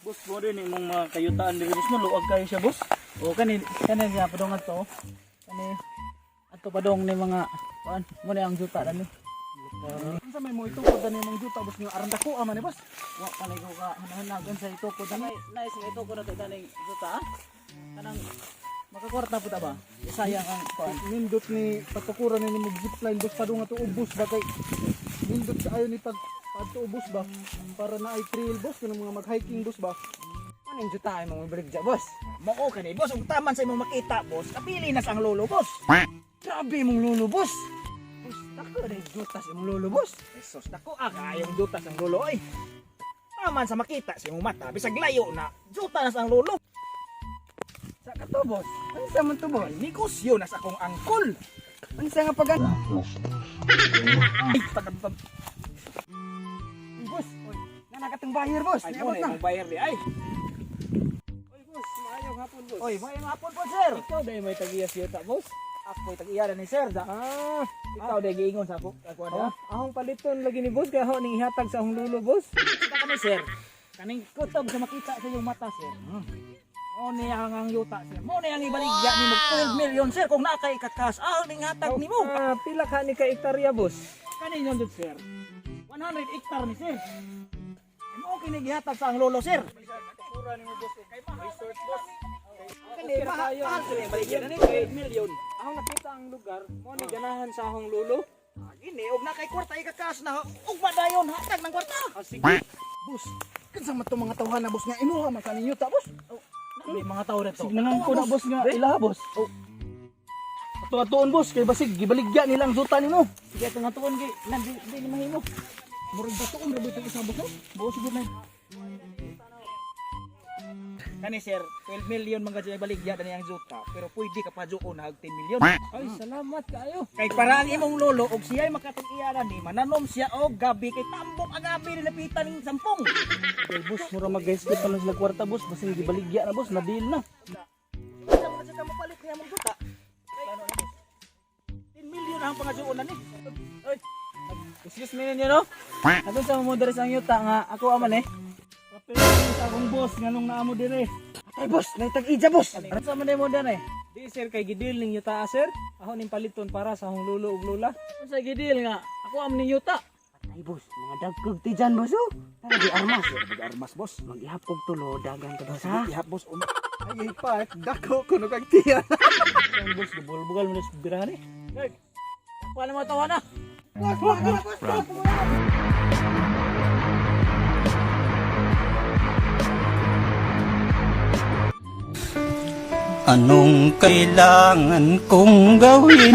Boss, mo din imong mga kayutaan diri boss mo, luwag kayo siya boss. O kani siya padong ato. Kani ato padong ni mga kuan, mo na ang juta dani. Unsa may mo itukod dani imong juta boss nga aron dako man ni boss. Wa palay ko ka hanagan sa itukod dani. Nice nga itukod nato dani juta. Kanang makakwarta puta ba? Sayang ang kuan. Nindot ni pagkakuran ni mo zipline boss padung ato ubos ba kay nindot ayo ni pagto ubos ba para na ay trail boss kanang mga mag-hiking boss ba. Anong juta ay mong ibaligya, boss? Mao kani boss, ug taman sa imong makita boss. Kapili na sa ang lolo boss. Grabe mong lolo, boss. Boss, dako na yung juta sa mong lolo, boss. Jesus, dako kayong juta sa ang lolo ay. Taman sa makita sa imong mata, bisag layo na juta na sa ang lolo. Sa ka to, boss? Ano sa man to, boss? Negosyo na sa akong angkol. Ano sa nga pag... Ay, Boss, oy, nanakatang bayar, boss. ay Niabot mo na. na bayar di ay. Oy boss, maayong hapon boss. Oy, may hapon po sir. Ikaw dai may tagiyas yuta boss. Ako'y tag-iyara ni sir da. Ikaw day giingon sa ako na. Ahong paliton lagi ni boss kaya ako ning ihatag sa akong lulo boss. Kita kami sir. Kaning kutob sa makita sa iyong mata sir. Mo ni ang yuta sir. Mo ni ang ibaligya ni mo 12 million sir kung naa kay kakas ning hatag nimo. Pila ka ni ka hektarya boss? Kanin yun dun, sir. 100 hectare ni, sir. Ano okay gihatag sa ang lolo, sir? Pura ni mo boss kay resort boss. Kani, mahal sir. Baligyan na ni, 8 million. Ahong nakita ang lugar, mo ni ganahan sa akong lulo. Gini, og na kay kwarta ikakas na, og madayon, hatag ng kwarta. Sige. Boss, kansa man to mga tawhan na, boss, nga inuha man sa ninyo ta, boss. May mga tao rito. Signangan ko na boss nga ila boss. Ato-atoon, boss, kay basig, gibaligya nilang zuta nimo. Sige, ato-atoon, kay, di ni mahimo. Murag batoon, rabi itong isang boss, no? Boss, good na. Kani sir, 12 million mga dyan baligya na niyang zuta, pero pwede ka pa doon hag 10 million. Ay, salamat kayo. Kay para ang imong lolo og siya'y makatag-iyaran ni mananom siya og gabi kay tambok ang gabi nilapitan ning sampung. Kay boss, mura mag-guys ko pa lang sila kwarta boss, basta hindi baligya na boss, na deal na. Sa mga siya mapalit niya mong zuta. 10 million ang pangajuon na ni. Oy. Excuse me ninyo no? Ano sa mo sa ang yuta nga ako aman eh. Kapil sa akong boss nganong naamo dire. Ay, boss, naitag-idya, boss. Ano sa man mo dire? Di sir kay gidil ning yuta sir. Ako ning paliton para sa akong lulo ug lula. Unsa gidil nga ako am ning yuta. Ay, boss, mga dagkog ti dyan, boss, oh. Tara, di armas. Armas boss. Mag-ihapog tulo, dagan ka, boss, ha? Ihap boss. Ay pa, dako ko no kag tiya. Ang boss gibulbugal mo sa birahan eh. Hey. Wala mo tawa na. Anong kailangan kong gawin?